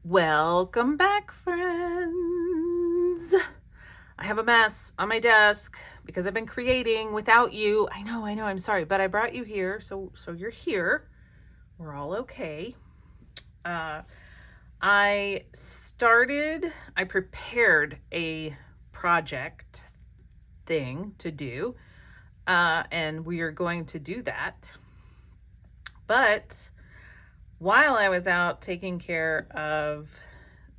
Welcome back, friends. I have a mess on my desk because I've been creating without you. I know, I'm sorry, but I brought you here, so you're here. We're all okay. I prepared a project thing to do, and we are going to do that. But while I was out taking care of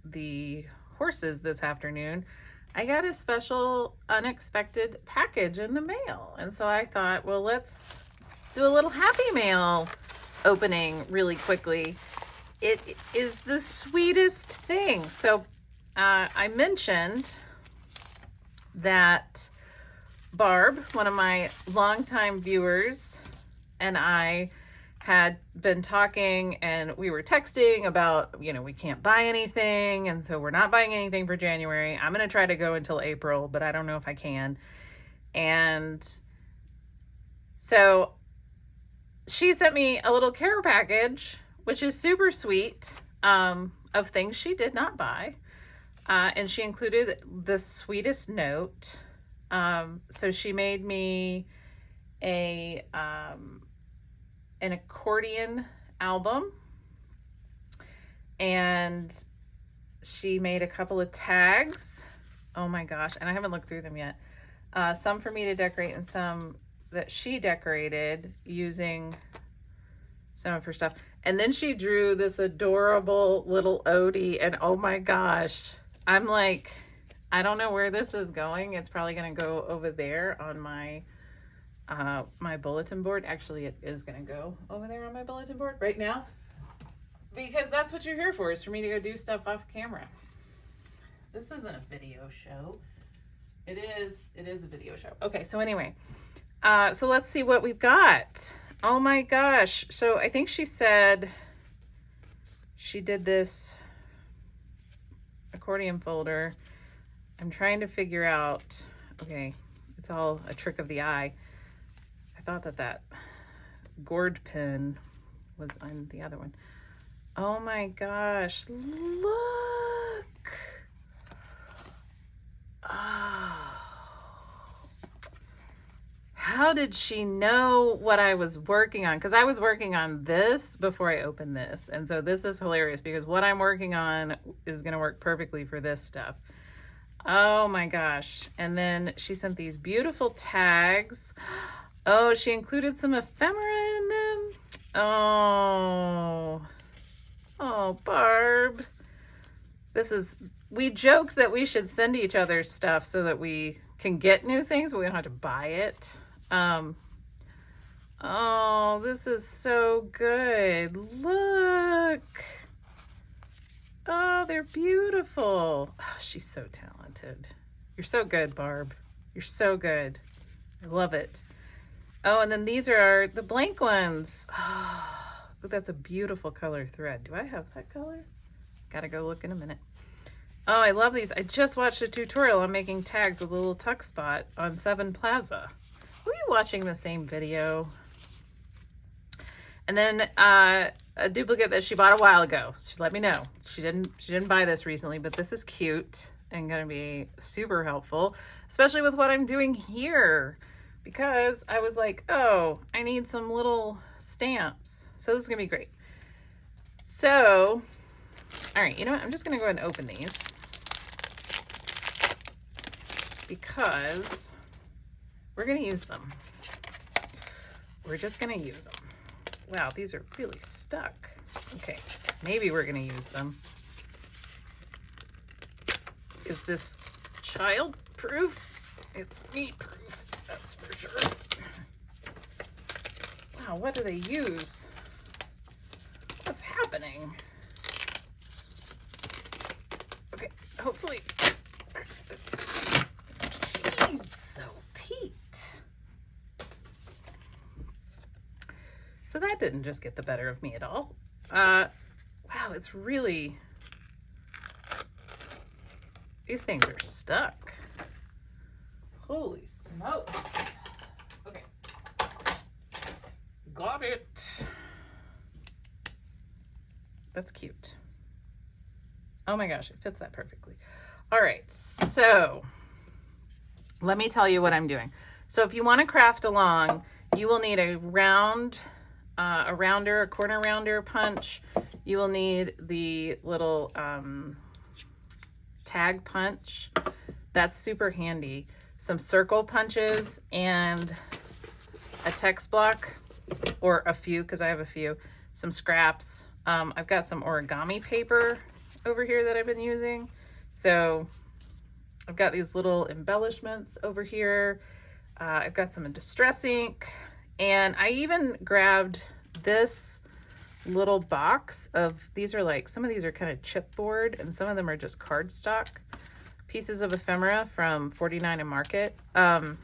the horses this afternoon, I got a special unexpected package in the mail. And so I thought, well, let's do a little happy mail opening really quickly. It is the sweetest thing. So I mentioned that Barb, one of my longtime viewers, and I had been talking, and we were texting about, we can't buy anything, and so we're not buying anything for January. I'm going to try to go until April, but I don't know if I can. And so she sent me a little care package, which is super sweet, of things she did not buy. And she included the sweetest note. So she made me an accordion album, and she made a couple of tags. Oh my gosh, and I haven't looked through them yet. Some for me to decorate and some that she decorated using some of her stuff. And then she drew this adorable little Odie, and oh my gosh, I'm like, I don't know where this is going. It's probably going to go over there on my my bulletin board. Actually, it is going to go over there on my bulletin board right now, because that's what you're here for, is for me to go do stuff off camera. This isn't a video show. It is a video show. Okay, so anyway, so let's see what we've got. Oh my gosh. So I think she said she did this accordion folder. I'm trying to figure out, okay, it's all a trick of the eye. I thought that gourd pin was on the other one. Oh my gosh, look. Oh. How did she know what I was working on? Because I was working on this before I opened this. And so this is hilarious, because what I'm working on is going to work perfectly for this stuff. Oh my gosh. And then she sent these beautiful tags. Oh, she included some ephemera in them. Oh, Barb. We joked that we should send each other stuff so that we can get new things, but we don't have to buy it. Oh, this is so good. Look. Oh, they're beautiful. Oh, she's so talented. You're so good, Barb. You're so good. I love it. Oh, and then these are the blank ones. Oh, that's a beautiful color thread. Do I have that color? Gotta go look in a minute. Oh, I love these. I just watched a tutorial on making tags with a little tuck spot on 7 Plaza. Were you watching the same video? And then a duplicate that she bought a while ago. She let me know. She didn't buy this recently, but this is cute and gonna be super helpful, especially with what I'm doing here, because I was like, oh, I need some little stamps. So this is gonna be great. So, all right, you know what? I'm just gonna go ahead and open these, because we're gonna use them. We're just gonna use them. Wow, these are really stuck. Okay, maybe we're gonna use them. Is this child-proof? It's me-proof, that's for sure. Wow, what do they use? What's happening? Okay, hopefully. Jeez, so Pete. So that didn't just get the better of me at all. Wow, it's really, these things are stuck. Holy smokes. Okay. Got it. That's cute. Oh my gosh, it fits that perfectly. All right, so let me tell you what I'm doing. So if you want to craft along, you will need a rounder, a corner rounder punch. You will need the little tag punch. That's super handy. Some circle punches and a text block, or a few, because I have a few. Some scraps. I've got some origami paper over here that I've been using. So I've got these little embellishments over here. I've got some distress ink, and I even grabbed this little box of, these are like, some of these are kind of chipboard and some of them are just cardstock pieces of ephemera from 49 and Market. But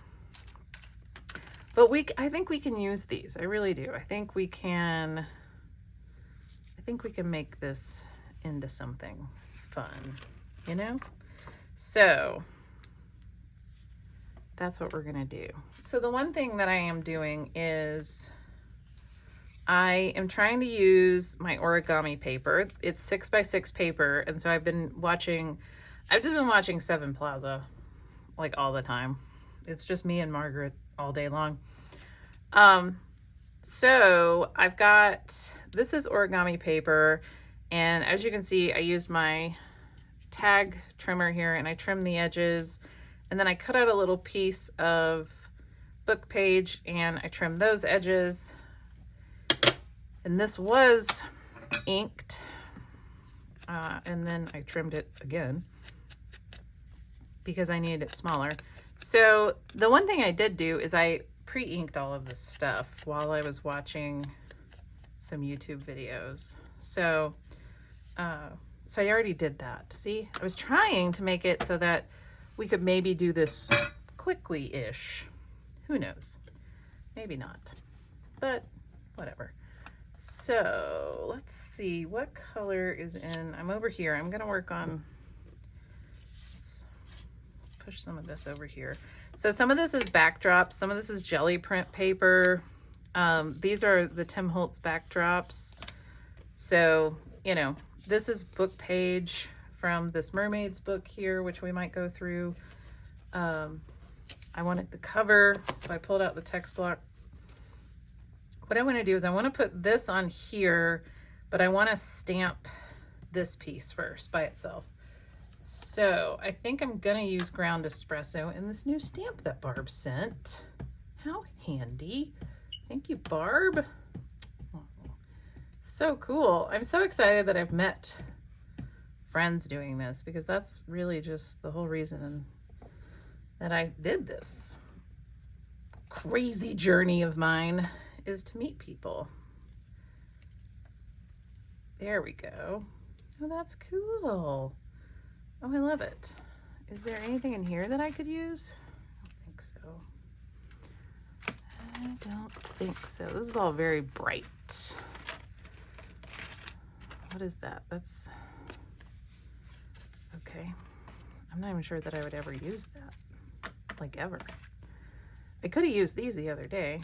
I think we can use these. I really do. I think we can make this into something fun, you know? So that's what we're gonna do. So the one thing that I am doing is I am trying to use my origami paper. It's 6x6 paper, and so I've just been watching Seven Plaza like all the time. It's just me and Margaret all day long. So I've got, this is origami paper, and as you can see, I used my tag trimmer here and I trimmed the edges, and then I cut out a little piece of book page and I trimmed those edges. And this was inked, and then I trimmed it again because I needed it smaller. So the one thing I did do is I pre-inked all of this stuff while I was watching some YouTube videos. So I already did that. See, I was trying to make it so that we could maybe do this quickly-ish. Who knows? Maybe not, but whatever. So let's see, what color is in, I'm over here. I'm gonna work on, let's push some of this over here. So some of this is backdrops, some of this is jelly print paper. These are the Tim Holtz backdrops. So, you know, this is book page from this Mermaids book here, which we might go through. I wanted the cover, so I pulled out the text block. What I want to do is I want to put this on here, but I want to stamp this piece first by itself. So I think I'm going to use ground espresso in this new stamp that Barb sent. How handy. Thank you, Barb. Oh, so cool. I'm so excited that I've met friends doing this, because that's really just the whole reason that I did this crazy journey of mine, is to meet people. There we go. Oh, that's cool. Oh, I love it. Is there anything in here that I could use? I don't think so. I don't think so. This is all very bright. What is that? That's okay. I'm not even sure that I would ever use that. Like ever. I could have used these the other day.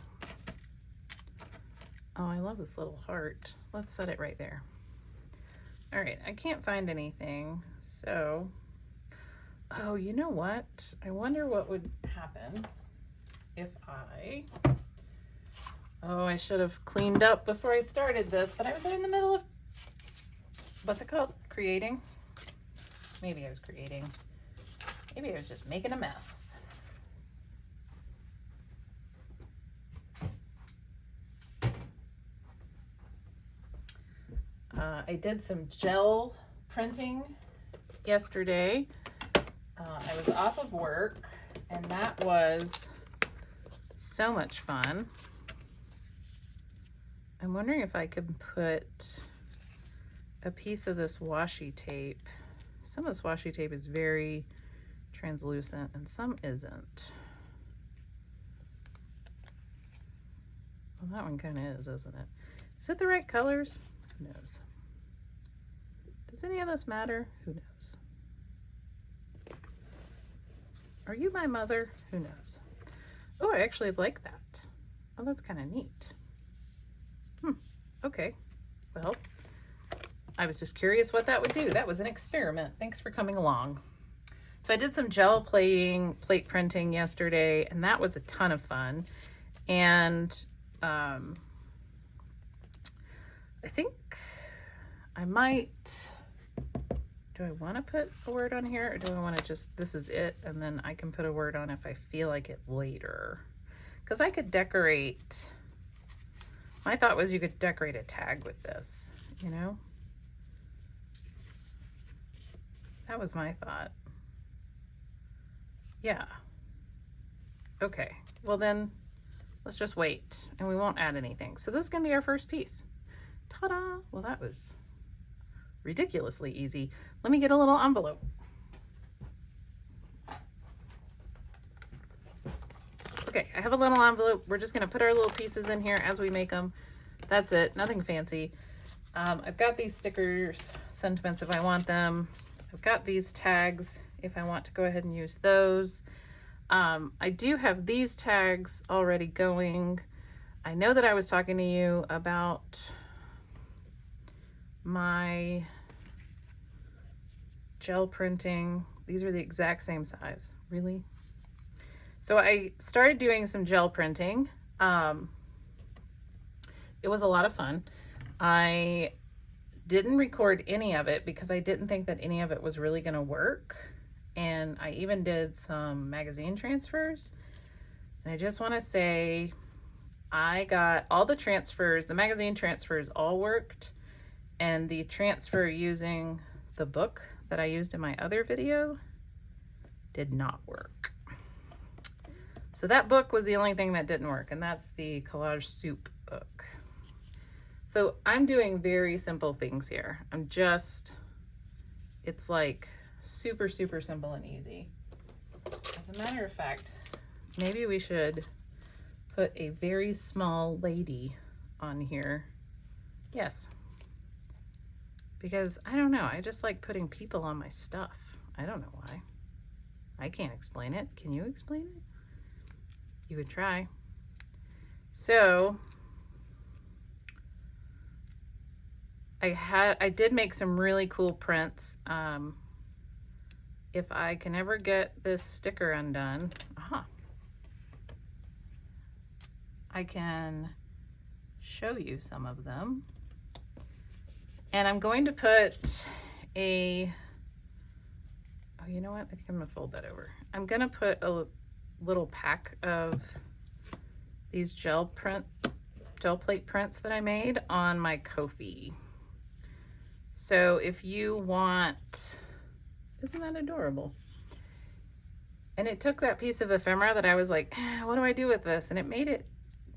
Oh, I love this little heart. Let's set it right there. All right, I can't find anything, so, oh, you know what? I wonder what would happen if I should have cleaned up before I started this, but I was in the middle of, what's it called? Creating? Maybe I was creating. Maybe I was just making a mess. I did some gel printing yesterday. I was off of work, and that was so much fun. I'm wondering if I could put a piece of this washi tape. Some of this washi tape is very translucent and some isn't. Well, that one kind of is, isn't it? Is it the right colors? Who knows? Does any of this matter? Who knows? Are you my mother? Who knows? Oh, I actually like that. Oh, that's kind of neat. Okay. Well, I was just curious what that would do. That was an experiment. Thanks for coming along. So I did some gel plate printing yesterday, and that was a ton of fun. And I think I might, do I want to put a word on here, or do I want to just, this is it, and then I can put a word on if I feel like it later? Because I could decorate, my thought was you could decorate a tag with this, you know? That was my thought. Yeah. Okay, well then, let's just wait, and we won't add anything. So this is gonna be our first piece. Ta-da! Well, that was ridiculously easy. Let me get a little envelope. Okay, I have a little envelope. We're just gonna put our little pieces in here as we make them. That's it, nothing fancy. I've got these stickers, sentiments if I want them. I've got these tags if I want to go ahead and use those. I do have these tags already going. I know that I was talking to you about my gel printing. These are the exact same size. Really? So I started doing some gel printing. It was a lot of fun. I didn't record any of it because I didn't think that any of it was really going to work. And I even did some magazine transfers. And I just want to say I got all the transfers, the magazine transfers all worked. And the transfer using the book that I used in my other video did not work. So that book was the only thing that didn't work, and that's the Collage Soup book. So I'm doing very simple things here. It's like super, super simple and easy. As a matter of fact, maybe we should put a very small lady on here. Yes. Because I don't know, I just like putting people on my stuff. I don't know why. I can't explain it. Can you explain it? You could try. So I did make some really cool prints. If I can ever get this sticker undone, I can show you some of them. And I'm going to put you know what? I think I'm gonna fold that over. I'm gonna put a little pack of these gel plate prints that I made on my Ko-fi. So if you want, isn't that adorable? And it took that piece of ephemera that I was like, what do I do with this? And it made it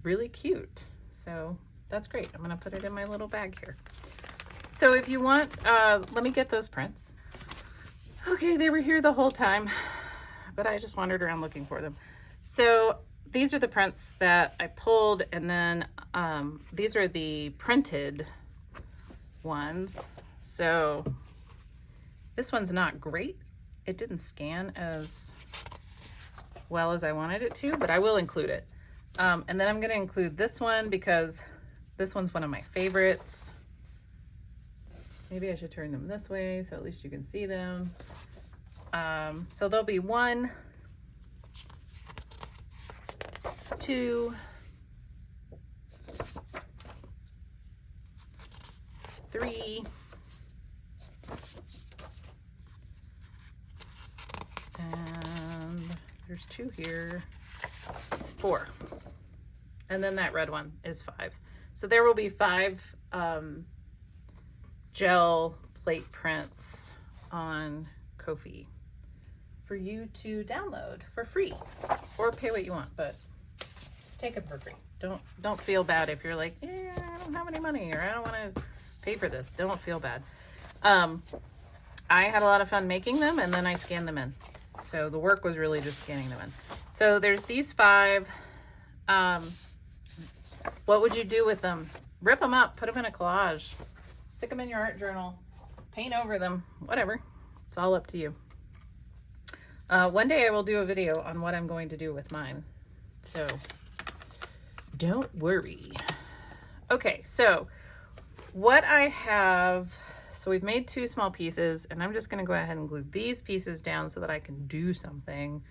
really cute. So that's great. I'm gonna put it in my little bag here. So if you want, let me get those prints. Okay, they were here the whole time, but I just wandered around looking for them. So these are the prints that I pulled, and then these are the printed ones. So this one's not great. It didn't scan as well as I wanted it to, but I will include it. And then I'm gonna include this one because this one's one of my favorites. Maybe I should turn them this way so at least you can see them. So there'll be 1, 2, 3, and there's 2 here, 4. And then that red one is 5. So there will be 5 gel plate prints on Ko-fi for you to download for free, or pay what you want, but just take them for free. Don't feel bad if you're like, yeah, I don't have any money, or I don't want to pay for this. Don't feel bad. I had a lot of fun making them, and then I scanned them in. So the work was really just scanning them in. So there's these 5. What would you do with them? Rip them up, put them in a collage, stick them in your art journal, paint over them, whatever. It's all up to you. One day I will do a video on what I'm going to do with mine. So don't worry. Okay, so what I have So we've made 2 small pieces, and I'm just going to go ahead and glue these pieces down so that I can do something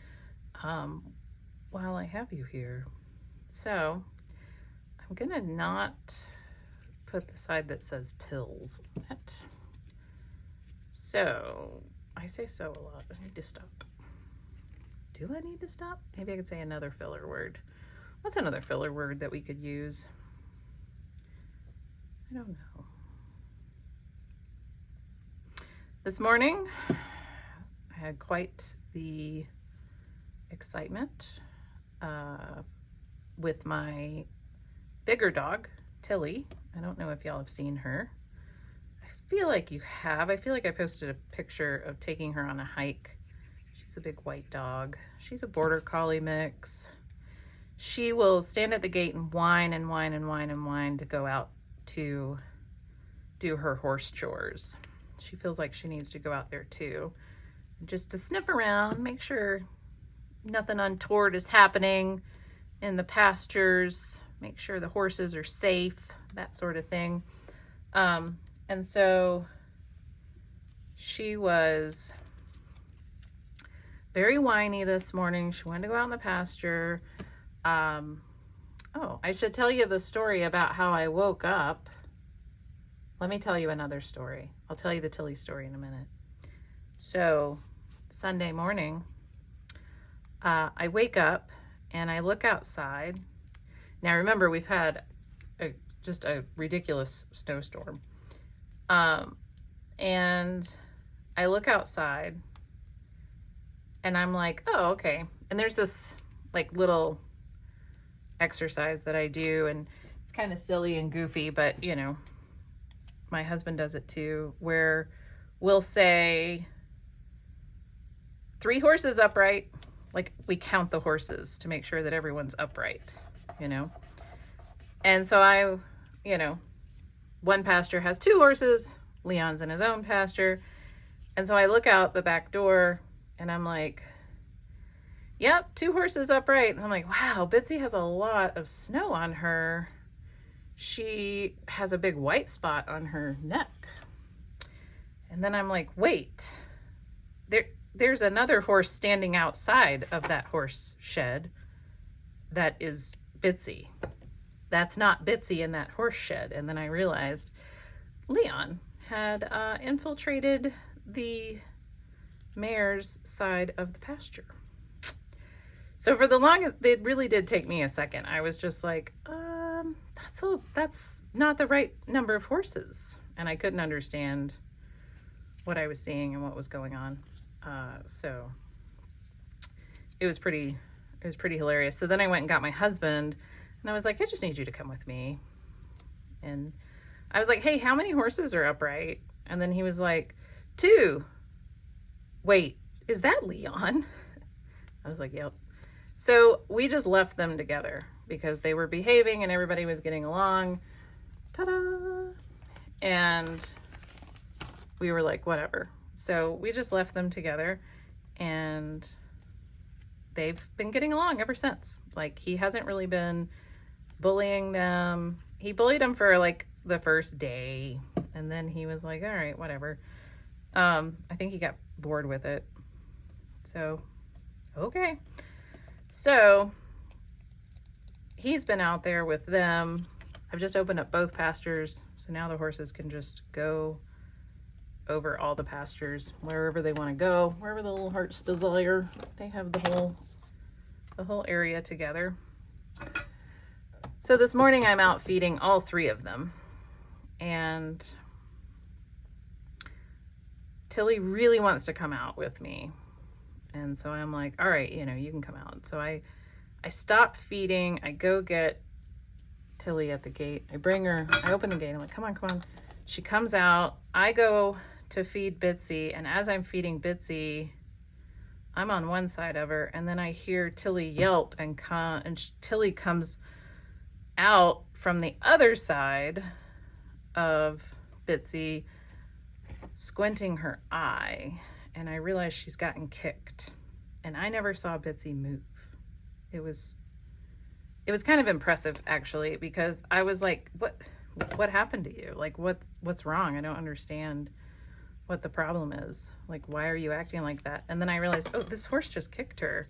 while I have you here. So I'm going to not put the side that says pills on it. So I say so a lot. I need to stop. Do I need to stop? Maybe I could say another filler word. What's another filler word that we could use? I don't know. This morning, I had quite the excitement with my bigger dog, Tilly. I don't know if y'all have seen her. I feel like you have. I feel like I posted a picture of taking her on a hike. She's a big white dog. She's a border collie mix. She will stand at the gate and whine and whine and whine and whine to go out to do her horse chores. She feels like she needs to go out there too, just to sniff around, make sure nothing untoward is happening in the pastures, make sure the horses are safe, that sort of thing. And so she was very whiny this morning. She wanted to go out in the pasture. Oh, I should tell you the story about how I woke up. Let me tell you another story. I'll tell you the Tilly story in a minute. So Sunday morning, I wake up and I look outside. Now remember, we've had just a ridiculous snowstorm. And I look outside and I'm like, oh, okay. And there's this like little exercise that I do, and it's kind of silly and goofy, but you know, my husband does it too, where we'll say 3 horses upright. Like we count the horses to make sure that everyone's upright, you know? And so one pasture has 2 horses. Leon's in his own pasture. And so I look out the back door and I'm like, yep, 2 horses upright. And I'm like, wow, Bitsy has a lot of snow on her. She has a big white spot on her neck. And then I'm like, wait, there's another horse standing outside of that horse shed that is Bitsy. That's not Bitsy in that horse shed. And then I realized Leon had infiltrated the mare's side of the pasture. So for the longest, it really did take me a second. I was just like, that's not the right number of horses. And I couldn't understand what I was seeing and what was going on. So it was pretty hilarious. So then I went and got my husband and I was like, I just need you to come with me. And I was like, hey, how many horses are upright? And then he was like, 2. Wait, is that Leon? I was like, yep. So we just left them together because they were behaving and everybody was getting along. Ta-da! And we were like, whatever. So we just left them together and they've been getting along ever since. Like, he hasn't really been bullying them. He bullied them for like the first day and then he was like, all right, whatever. I think he got bored with it. So, okay. So he's been out there with them. I've just opened up both pastures. So now the horses can just go over all the pastures, wherever they want to go, wherever the little hearts desire. They have the whole area together. So this morning I'm out feeding all 3 of them. And Tilly really wants to come out with me. And so I'm like, all right, you can come out. So I stop feeding. I go get Tilly at the gate. I bring her, I open the gate. I'm like, come on. She comes out. I go to feed Bitsy. And as I'm feeding Bitsy, I'm on one side of her. And then I hear Tilly yelp and Tilly comes out from the other side of Bitsy, squinting her eye. And I realized she's gotten kicked. And I never saw Bitsy move. It was kind of impressive, actually, because I was like, what happened to you? Like, what's wrong? I don't understand what the problem is. Like, why are you acting like that? And then I realized, oh, this horse just kicked her.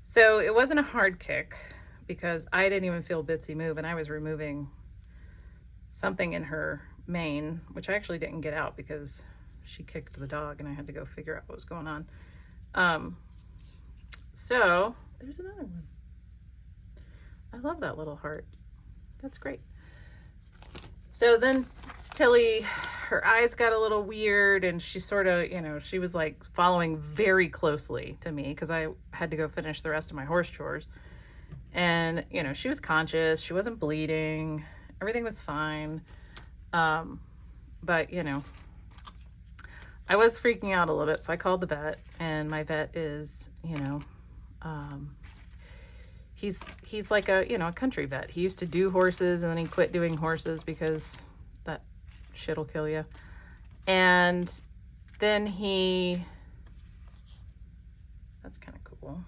So it wasn't a hard kick because I didn't even feel Bitsy move, and I was removing something in her mane, which I actually didn't get out because she kicked the dog and I had to go figure out what was going on. So there's another one. I love that little heart. That's great. So then Tilly, her eyes got a little weird, and she sort of, she was like following very closely to me because I had to go finish the rest of my horse chores. And, she was conscious. She wasn't bleeding. Everything was fine. But, I was freaking out a little bit. So I called the vet, and my vet is, he's like a country vet. He used to do horses, and then he quit doing horses because that shit'll kill you. And then that's kind of cool.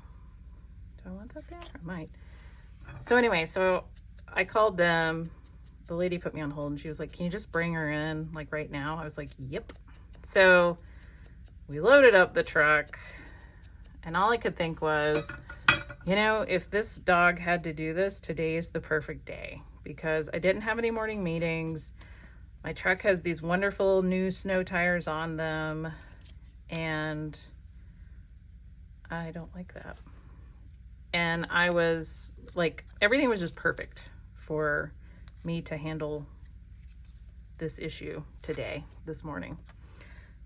Do I want that there? I might. So anyway, so I called them. The lady put me on hold, and she was like, can you just bring her in like right now? I was like, yep. So we loaded up the truck, and all I could think was, if this dog had to do this, today's the perfect day, because I didn't have any morning meetings. My truck has these wonderful new snow tires on them, and I don't like that. And I was like, everything was just perfect for me to handle this issue today, this morning.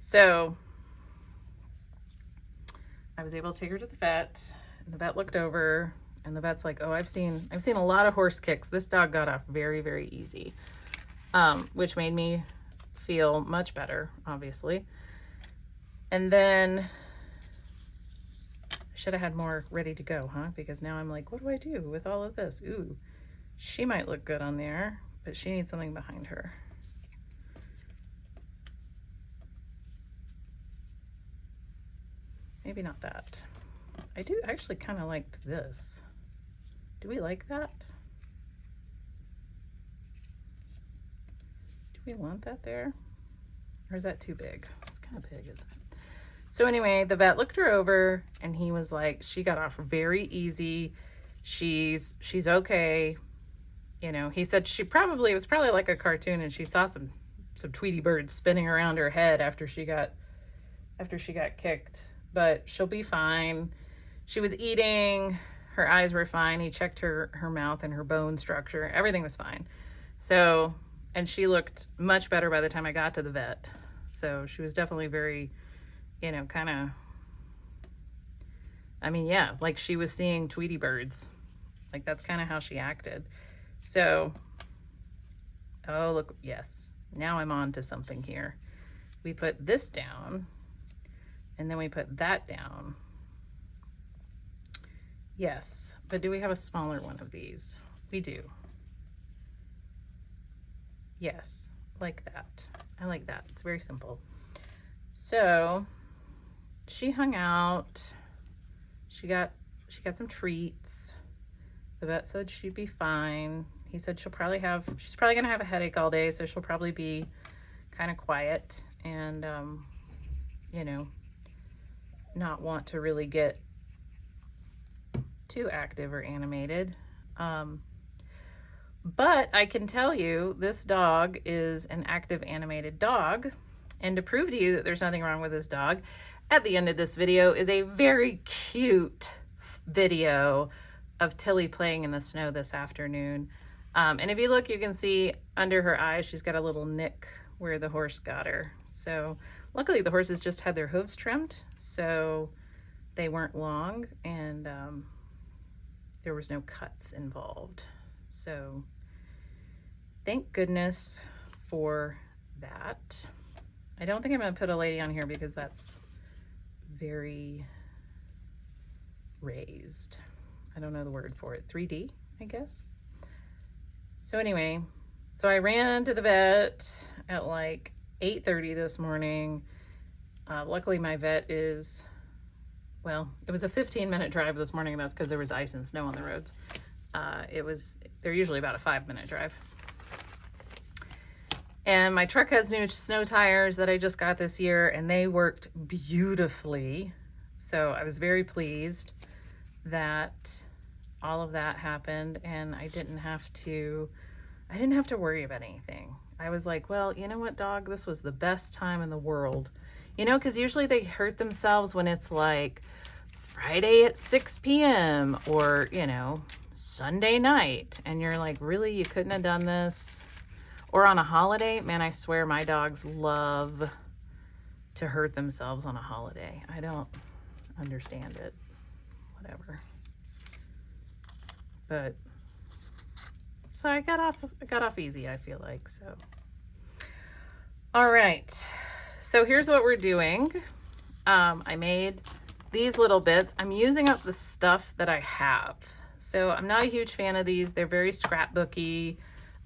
So I was able to take her to the vet. And the vet looked over, and the vet's like, oh, I've seen a lot of horse kicks. This dog got off very, very easy, which made me feel much better, obviously. And then I should have had more ready to go, huh? Because now I'm like, what do I do with all of this? Ooh, she might look good on there, but she needs something behind her. Maybe not that. I do actually kind of liked this. Do we like that? Do we want that there? Or is that too big? It's kind of big, isn't it? So anyway, the vet looked her over, and he was like, she got off very easy. She's okay. He said it was probably like a cartoon, and she saw some Tweety birds spinning around her head after she got kicked, but she'll be fine. She was eating, her eyes were fine. He checked her mouth and her bone structure. Everything was fine. So, and she looked much better by the time I got to the vet. So she was definitely very, like she was seeing Tweety birds. Like that's kind of how she acted. So, oh, look, yes. Now I'm on to something here. We put this down, and then we put that down. Yes, but do we have a smaller one of these? We do. Yes, like that. I like that. It's very simple. So she hung out. She got some treats. The vet said she'd be fine. He said she's probably gonna have a headache all day, so she'll probably be kind of quiet and not want to really get too active or animated. But I can tell you this dog is an active, animated dog. And to prove to you that there's nothing wrong with this dog, at the end of this video is a very cute video of Tilly playing in the snow this afternoon. And if you look, you can see under her eyes, she's got a little nick where the horse got her. So luckily the horses just had their hooves trimmed, so they weren't long, and there was no cuts involved. So thank goodness for that. I don't think I'm going to put a lady on here because that's very raised. I don't know the word for it. 3D, I guess. So anyway, so I ran to the vet at like 8:30 this morning. Luckily my vet is, well, it was a 15-minute drive this morning, and that's because there was ice and snow on the roads. They're usually about a 5-minute drive. And my truck has new snow tires that I just got this year, and they worked beautifully. So I was very pleased that all of that happened, and I didn't have to worry about anything. I was like, well, you know what, dog, this was the best time in the world. You know, because usually they hurt themselves when it's like Friday at 6 p.m. or, you know, Sunday night. And you're like, really, you couldn't have done this? Or on a holiday. Man, I swear my dogs love to hurt themselves on a holiday. I don't understand it. Whatever. But so I got off easy, I feel like. So all right. So here's what we're doing. I made these little bits. I'm using up the stuff that I have. So I'm not a huge fan of these. They're very scrapbooky.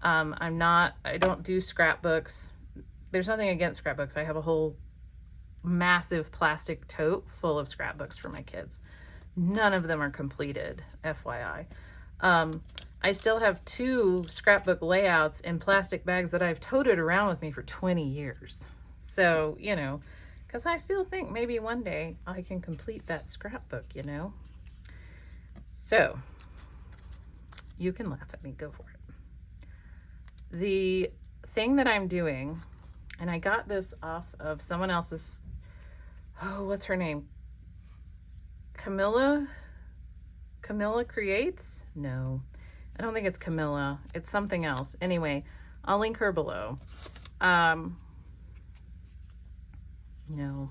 I don't do scrapbooks. There's nothing against scrapbooks. I have a whole massive plastic tote full of scrapbooks for my kids. None of them are completed, FYI. I still have 2 scrapbook layouts in plastic bags that I've toted around with me for 20 years. So, you know, because I still think maybe one day I can complete that scrapbook, you know. So, you can laugh at me, go for it. The thing that I'm doing, and I got this off of someone else's, what's her name? Camilla Creates? No, I don't think it's Camilla. It's something else. Anyway, I'll link her below. No,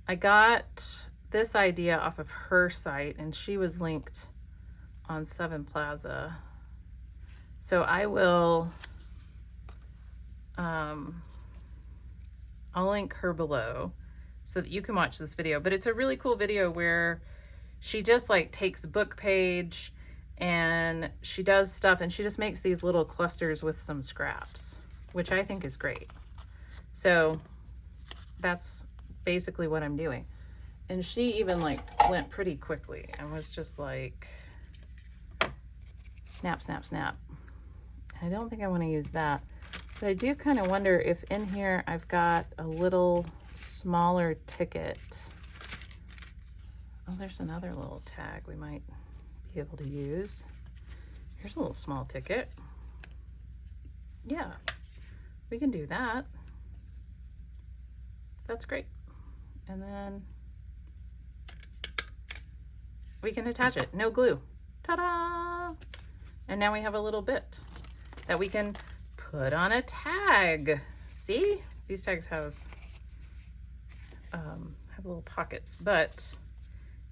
I got this idea off of her site, and she was linked on 7 Plaza. So I will, I'll link her below so that you can watch this video. But it's a really cool video where she just like takes Bookpage and she does stuff, and she just makes these little clusters with some scraps, which I think is great. So that's basically what I'm doing. And she even like went pretty quickly and was just like snap, snap, snap. I don't think I want to use that, but I do kind of wonder if in here I've got a little smaller ticket. Oh, there's another little tag we might be able to use. Here's a little small ticket. Yeah, we can do that. That's great. And then we can attach it. No glue. Ta-da! And now we have a little bit that we can put on a tag. See? These tags have little pockets, but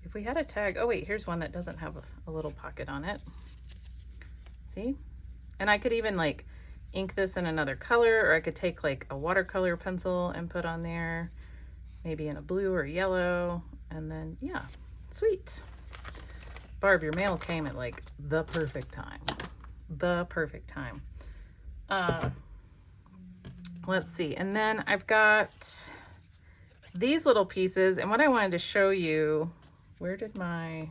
if we had a tag, oh wait, here's one that doesn't have a little pocket on it. See? And I could even like ink this in another color, or I could take like a watercolor pencil and put on there, maybe in a blue or yellow, and then yeah, sweet. Barb, your mail came at like the perfect time. The perfect time. Let's see. And then I've got these little pieces, and what I wanted to show you, where did my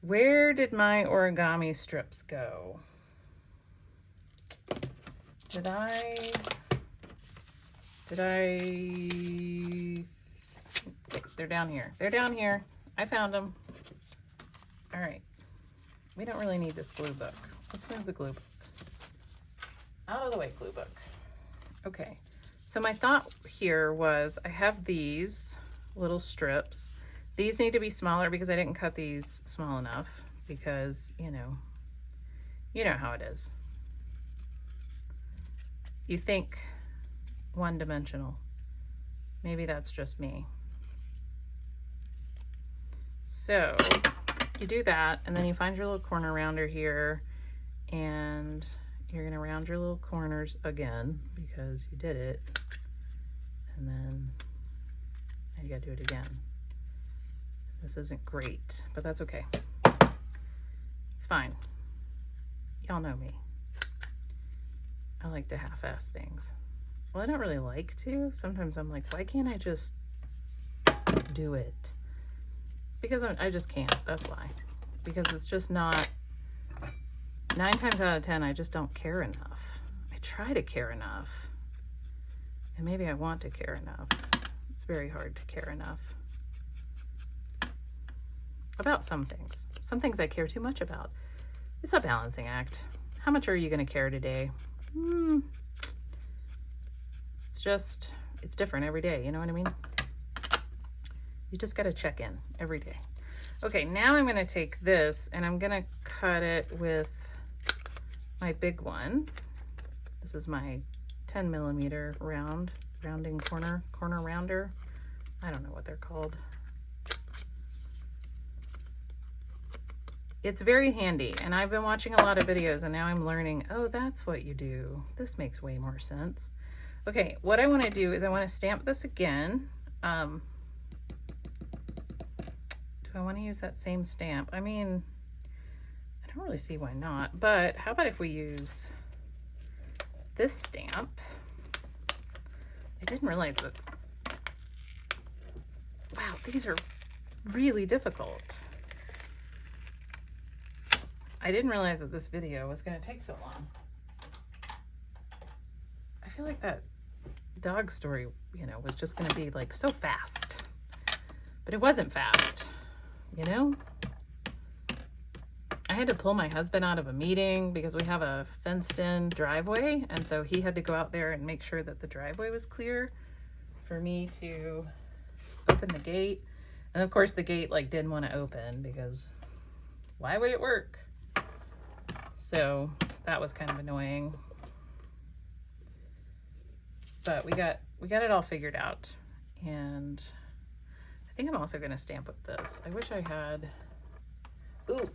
origami strips go? Did I okay, they're down here. They're down here. I found them. All right. We don't really need this glue book. Let's move the glue book. Out of the way, glue book. Okay. So my thought here was I have these little strips. These need to be smaller because I didn't cut these small enough because, you know how it is. You think one-dimensional. Maybe that's just me. So you do that, and then you find your little corner rounder here, and you're going to round your little corners again because you did it, and then you got to do it again. This isn't great, but that's okay. It's fine. Y'all know me. I like to half-ass things. Well, I don't really like to. Sometimes I'm like, why can't I just do it? Because I just can't. That's why. Because it's just not 9 times out of 10, I just don't care enough. I try to care enough. And maybe I want to care enough. It's very hard to care enough about some things. Some things I care too much about. It's a balancing act. How much are you going to care today? It's different every day. You know what I mean? You just got to check in every day. Okay, now I'm going to take this and I'm going to cut it with my big one. This is my 10 millimeter rounding corner rounder. I don't know what they're called. It's very handy, and I've been watching a lot of videos and now I'm learning, oh, that's what you do. This makes way more sense. Okay, what I want to do is I want to stamp this again. Do I want to use that same stamp? I mean, I don't really see why not, but how about if we use this stamp? I didn't realize that. Wow, these are really difficult. I didn't realize that this video was going to take so long. I feel like that dog story, you know, was just going to be like so fast, but it wasn't fast, you know? I had to pull my husband out of a meeting because we have a fenced in driveway. And so he had to go out there and make sure that the driveway was clear for me to open the gate. And of course the gate like didn't want to open because why would it work? So that was kind of annoying, but we got it all figured out. And I think I'm also going to stamp with this. I wish I had, ooh,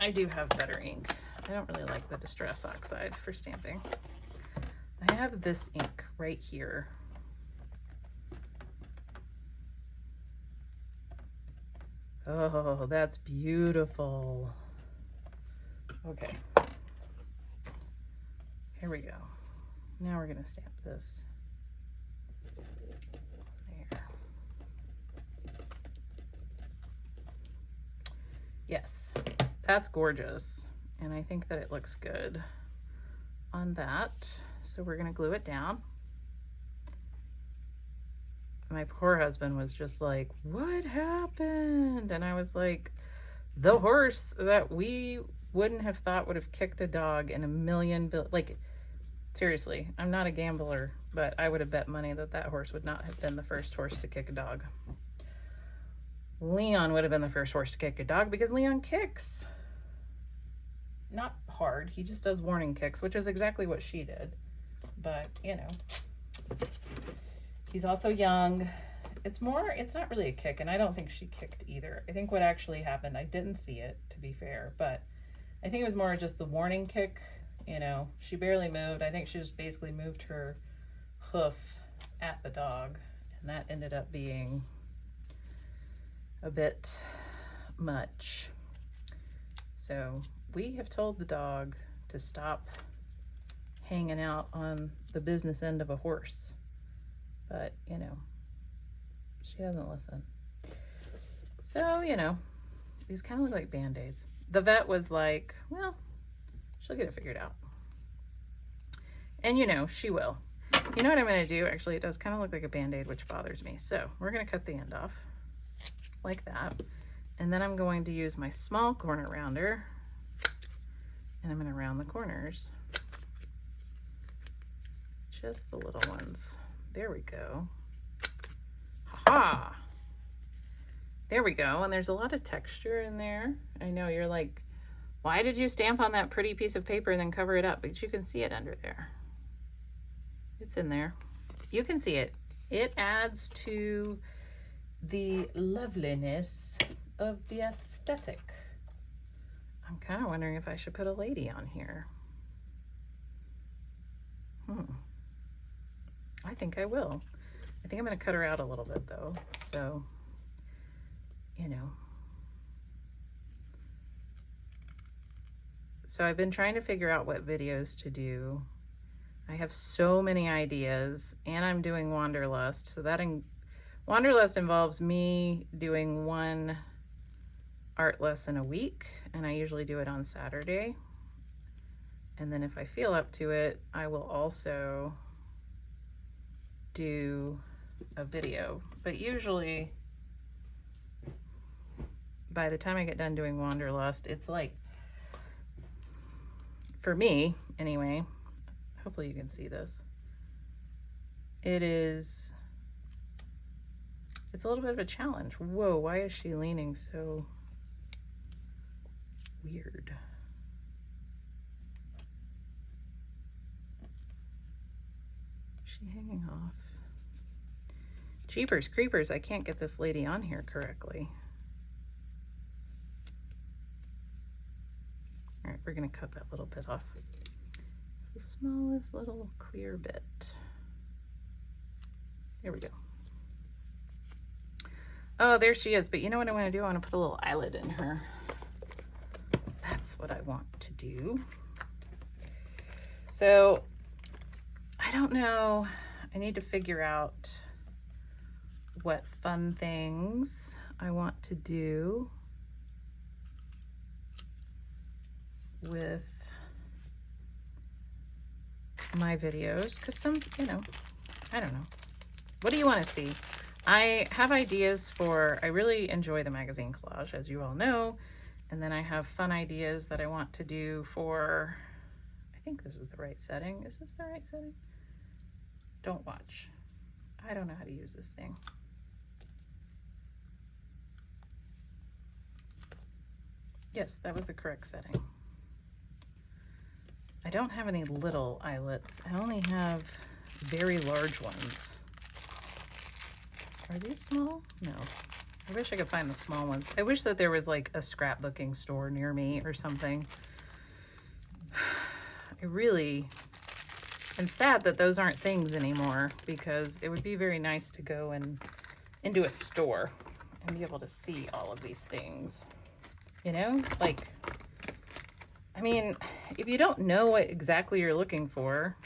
I do have better ink. I don't really like the Distress Oxide for stamping. I have this ink right here. Oh, that's beautiful. Okay, here we go. Now we're gonna stamp this. There. Yes, that's gorgeous. And I think that it looks good on that. So we're gonna glue it down. My poor husband was just like, what happened? And I was like, the horse that we wouldn't have thought would have kicked a dog in a million, like, seriously, I'm not a gambler, but I would have bet money that that horse would not have been the first horse to kick a dog. Leon would have been the first horse to kick a dog because Leon kicks. Not hard, he just does warning kicks, which is exactly what she did. But, you know, he's also young. It's not really a kick, and I don't think she kicked either. I think what actually happened, I didn't see it, to be fair, but I think it was more just the warning kick. You know, she barely moved. I think she just basically moved her hoof at the dog, and that ended up being a bit much. So we have told the dog to stop hanging out on the business end of a horse, but, you know, she doesn't listen. So, you know, these kind of look like Band-Aids. The vet was like, well, she'll get it figured out. And, you know, she will. You know what I'm going to do? Actually, it does kind of look like a Band-Aid, which bothers me. So we're going to cut the end off like that. And then I'm going to use my small corner rounder, and I'm going to round the corners. Just the little ones. There we go. Ha! There we go. And there's a lot of texture in there. I know you're like, why did you stamp on that pretty piece of paper and then cover it up? But you can see it under there. It's in there. You can see it. It adds to the loveliness of the aesthetic. I'm kind of wondering if I should put a lady on here. I think I will. I think I'm going to cut her out a little bit though. So, you know. So I've been trying to figure out what videos to do. I have so many ideas, and I'm doing Wanderlust. So that Wanderlust involves me doing one art lesson a week, and I usually do it on Saturday. And then if I feel up to it, I will also do a video. But usually by the time I get done doing Wanderlust, it's like, for me anyway, hopefully you can see this, it's a little bit of a challenge. Whoa, why is she leaning so weird? Is she hanging off? Jeepers creepers, I can't get this lady on here correctly. All right, we're gonna cut that little bit off. It's the smallest little clear bit. There we go. Oh, there she is. But you know what I want to do? I want to put a little eyelid in her. That's what I want to do. So I don't know. I need to figure out what fun things I want to do with my videos, because some, you know, I don't know. What do you want to see? I have ideas for, I really enjoy the magazine collage, as you all know, and then I have fun ideas that I want to do for, I think this is the right setting. Is this the right setting? Don't watch. I don't know how to use this thing. Yes, that was the correct setting. I don't have any little eyelets. I only have very large ones. Are these small? No. I wish I could find the small ones. I wish that there was like a scrapbooking store near me or something. I really am sad that those aren't things anymore, because it would be very nice to go into a store and be able to see all of these things. You know, like, I mean, if you don't know what exactly you're looking for,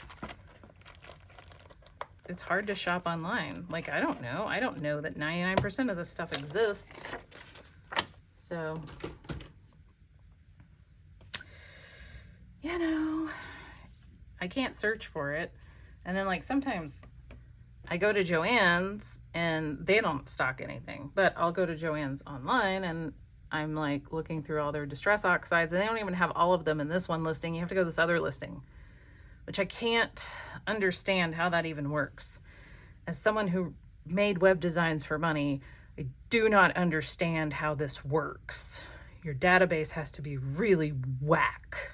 it's hard to shop online. Like, I don't know. I don't know that 99% of this stuff exists. So, you know, I can't search for it. And then, like, sometimes I go to Joann's and they don't stock anything, but I'll go to Joann's online and I'm like looking through all their distress oxides, and they don't even have all of them in this one listing. You have to go to this other listing, which I can't understand how that even works. As someone who made web designs for money, I do not understand how this works. Your database has to be really whack.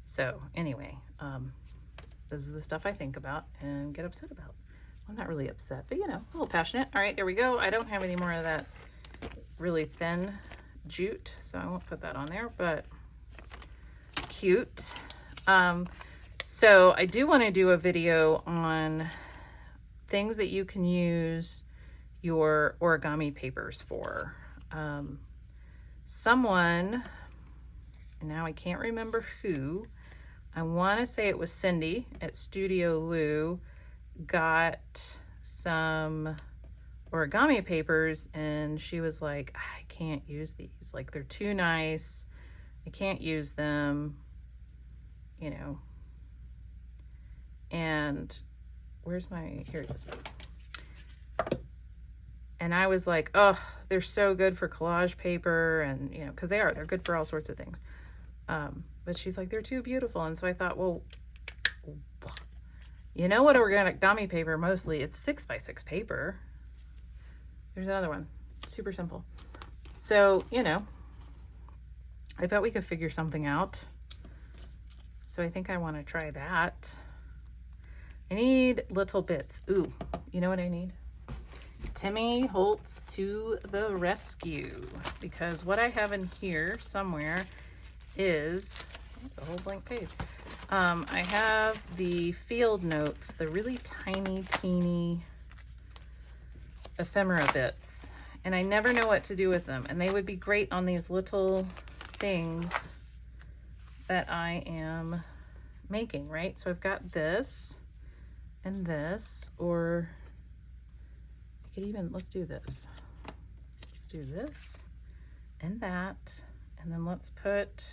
So anyway, this is the stuff I think about and get upset about. I'm not really upset, but you know, a little passionate. All right, there we go. I don't have any more of that really thin jute, so I won't put that on there, but cute. So I do want to do a video on things that you can use your origami papers for. Someone, now I can't remember who, I want to say it was Cindy at Studio Lou, got some origami papers and she was like, I can't use these. Like, they're too nice. I can't use them, you know. And where's my, here it is. And I was like, oh, they're so good for collage paper, and, you know, because they're good for all sorts of things. But she's like, they're too beautiful. And so I thought, well, you know what origami paper mostly, it's 6x6 paper. There's another one, super simple. So, you know, I bet we could figure something out. So I think I want to try that. I need little bits. Ooh, you know what I need? Timmy Holtz to the rescue. Because what I have in here somewhere is, that's a whole blank page. I have the field notes, the really tiny, teeny ephemera bits. And I never know what to do with them. And they would be great on these little things that I am making, right? So I've got this and this, or I could even, let's do this. Let's do this and that. And then let's put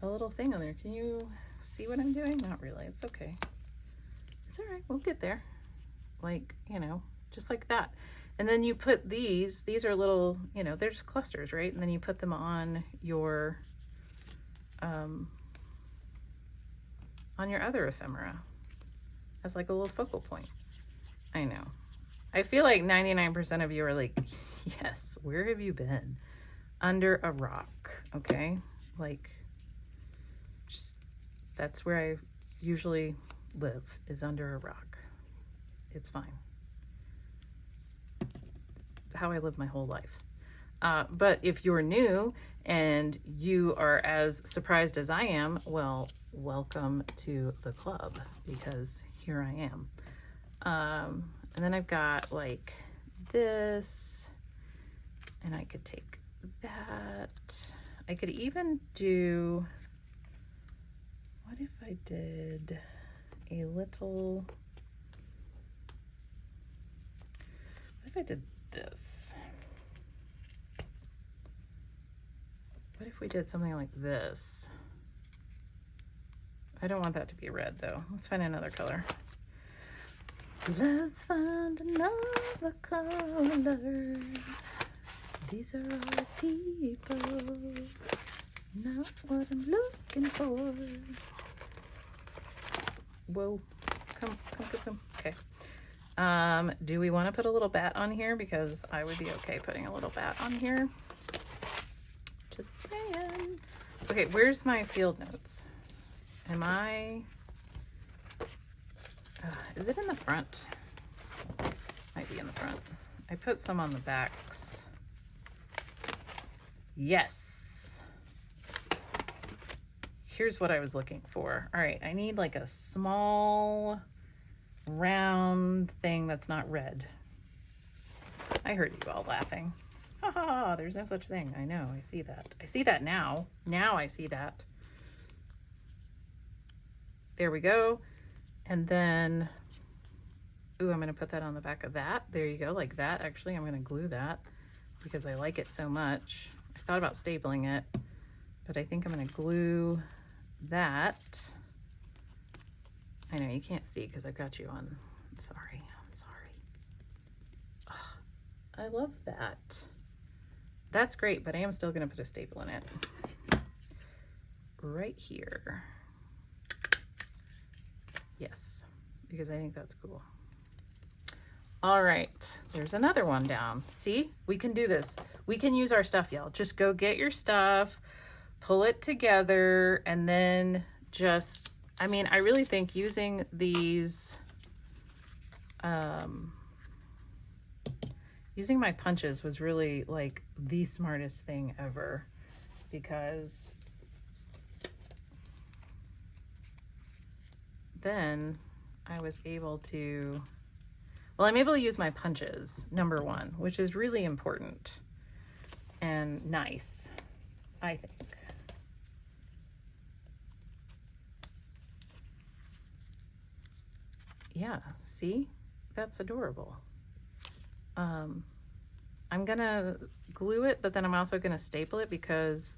a little thing on there. Can you see what I'm doing? Not really. It's okay. It's all right. We'll get there. Like, you know, just like that. And then you put these are little, you know, they're just clusters, right? And then you put them on your other ephemera as like a little focal point. I know. I feel like 99% of you are like, yes, where have you been? Under a rock, okay? Like, just, that's where I usually live, is under a rock. It's fine. How I live my whole life. But if you're new and you are as surprised as I am, well, welcome to the club, because here I am. And then I've got like this, and I could take that. I could even do, what if I did a little, what if I did this? What if we did something like this? I don't want that to be red though. Let's find another color. Let's find another color. These are our people, not what I'm looking for. Whoa, come. Okay. Do we want to put a little bat on here? Because I would be okay putting a little bat on here. Just saying. Okay, where's my field notes? Am I... is it in the front? Might be in the front. I put some on the backs. Yes. Here's what I was looking for. All right, I need like a small round thing that's not red. I heard you all laughing. Ha ha, there's no such thing. I know, I see that. I see that now. Now I see that. There we go. And then, ooh, I'm gonna put that on the back of that. There you go, like that. Actually, I'm gonna glue that because I like it so much. I thought about stapling it, but I think I'm gonna glue that. I know you can't see because I've got you on. I'm sorry. Oh, I love that. That's great, but I am still gonna put a staple in it. Right here. Yes, because I think that's cool. All right, there's another one down. See, we can do this. We can use our stuff, y'all. Just go get your stuff, pull it together, and then just, I mean, I really think using these, using my punches was really like the smartest thing ever, because then I was able to, well, I'm able to use my punches, number one, which is really important and nice, I think. Yeah, see? That's adorable. I'm gonna glue it, but then I'm also gonna staple it because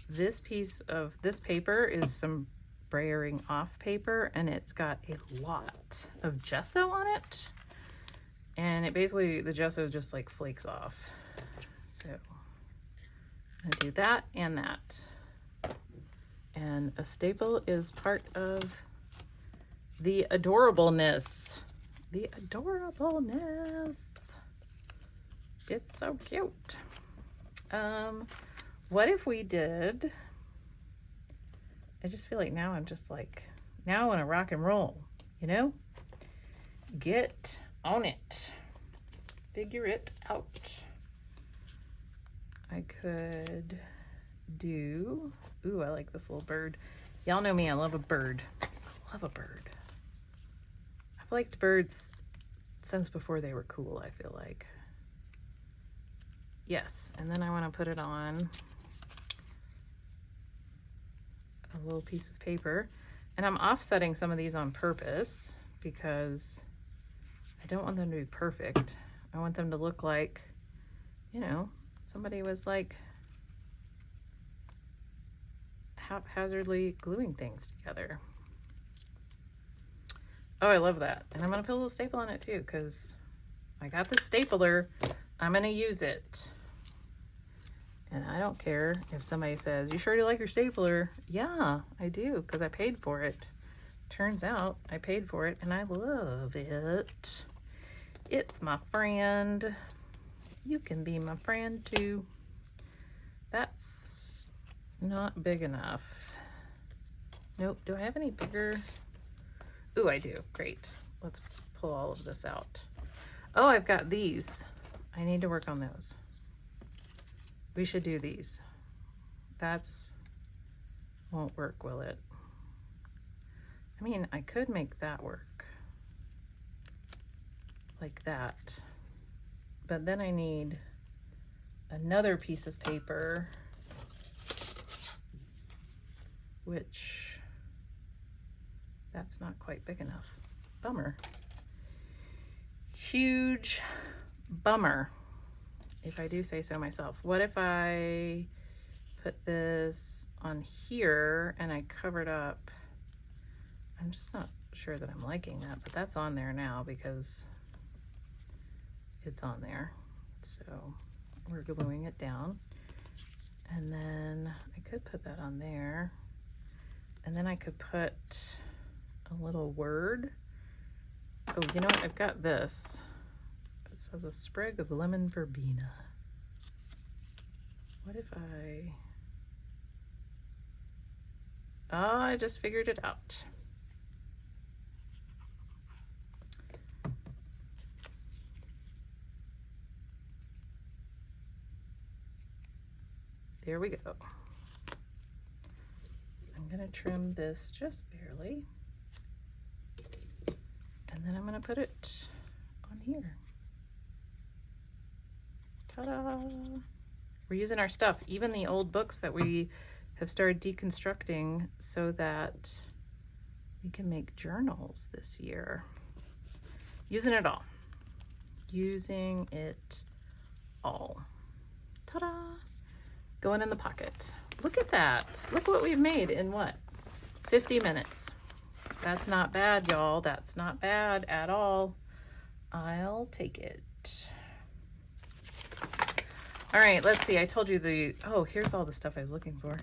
this piece of this paper is some sprayering off paper, and it's got a lot of gesso on it, and it basically, the gesso just like flakes off. So I'm gonna do that and that, and a staple is part of the adorableness. It's so cute. What if we did, I just feel like now I'm just like, now I want to rock and roll, you know? Get on it. Figure it out. I could do, ooh, I like this little bird. Y'all know me, I love a bird. I love a bird. I've liked birds since before they were cool, I feel like. Yes, and then I want to put it on a little piece of paper, and I'm offsetting some of these on purpose because I don't want them to be perfect. I want them to look like, you know, Somebody was like haphazardly gluing things together. Oh, I love that. And I'm going to put a little staple on it too, because I got the stapler. I'm going to use it. And I don't care if somebody says, you sure you like your stapler? Yeah, I do, because I paid for it. Turns out I paid for it and I love it. It's my friend. You can be my friend too. That's not big enough. Nope. Do I have any bigger? Ooh, I do. Great. Let's pull all of this out. Oh, I've got these. I need to work on those. We should do these. That's won't work, will it? I mean, I could make that work. Like that. But then I need another piece of paper, which that's not quite big enough. Bummer. Huge bummer, if I do say so myself. What if I put this on here and I covered up? I'm just not sure that I'm liking that, but that's on there now because it's on there. So we're gluing it down. And then I could put that on there. And then I could put a little word. Oh, you know what? I've got this. It says a sprig of lemon verbena. What if I just figured it out. There we go. I'm gonna trim this just barely. And then I'm gonna put it on here. Ta-da! We're using our stuff, even the old books that we have started deconstructing so that we can make journals this year. Using it all. Using it all. Ta-da! Going in the pocket. Look at that. Look what we've made in what? 50 minutes. That's not bad, y'all. That's not bad at all. I'll take it. All right, let's see. I told you oh, here's all the stuff I was looking for.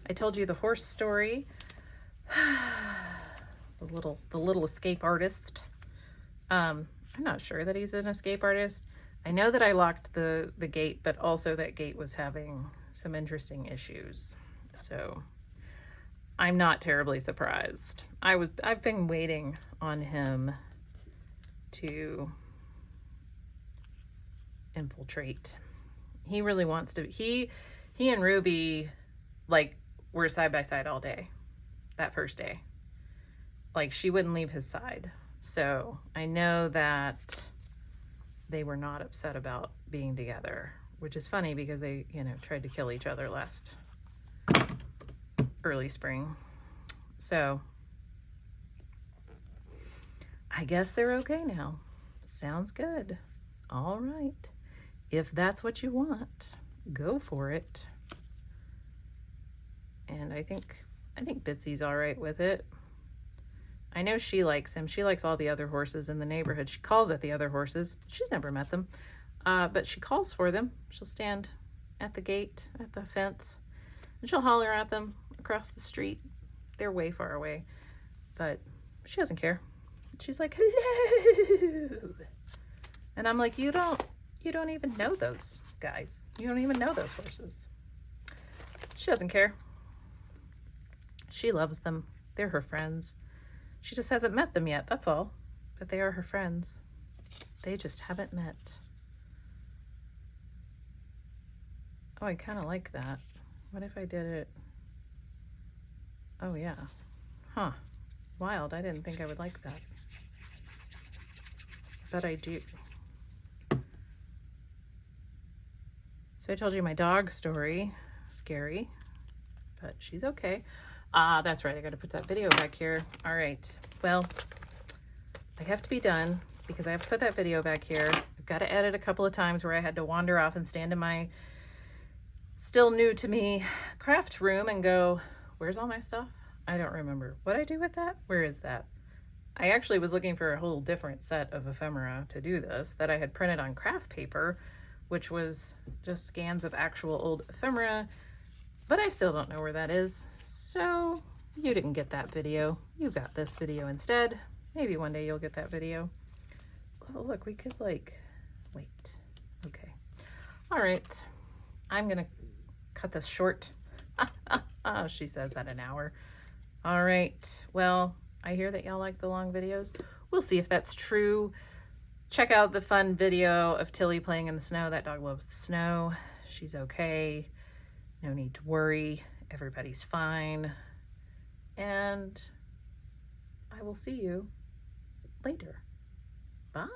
I told you the horse story. the little escape artist. I'm not sure that he's an escape artist. I know that I locked the gate, but also that gate was having some interesting issues. So I'm not terribly surprised. I've been waiting on him to infiltrate. He really wants to. He and Ruby like were side by side all day that first day. Like she wouldn't leave his side. So I know that they were not upset about being together, which is funny because they, tried to kill each other last early spring. So I guess they're okay now. Sounds good. All right. If that's what you want, go for it. And I think Bitsy's all right with it. I know she likes him. She likes all the other horses in the neighborhood. She calls at the other horses. She's never met them, but she calls for them. She'll stand at the gate, at the fence, and she'll holler at them across the street. They're way far away, but she doesn't care. She's like, hello. And I'm like, you don't even know those guys. You don't even know those horses. She doesn't care. She loves them. They're her friends. She just hasn't met them yet, that's all. But they are her friends. They just haven't met. Oh, I kind of like that. What if I did it? Oh, yeah. Huh. Wild. I didn't think I would like that. But I do. So I told you my dog story. Scary. But she's okay. That's right. I got to put that video back here. All right. Well, I have to be done because I have to put that video back here. I've got to edit a couple of times where I had to wander off and stand in my still new to me craft room and go, where's all my stuff? I don't remember. What I do with that? Where is that? I actually was looking for a whole different set of ephemera to do this that I had printed on craft paper, which was just scans of actual old ephemera, but I still don't know where that is. So you didn't get that video. You got this video instead. Maybe one day you'll get that video. Oh, look, we could like, wait. Okay. All right. I'm going to cut this short. She says at an hour. All right. Well, I hear that y'all like the long videos. We'll see if that's true. Check out the fun video of Tilly playing in the snow. That dog loves the snow. She's okay. No need to worry. Everybody's fine. And I will see you later. Bye.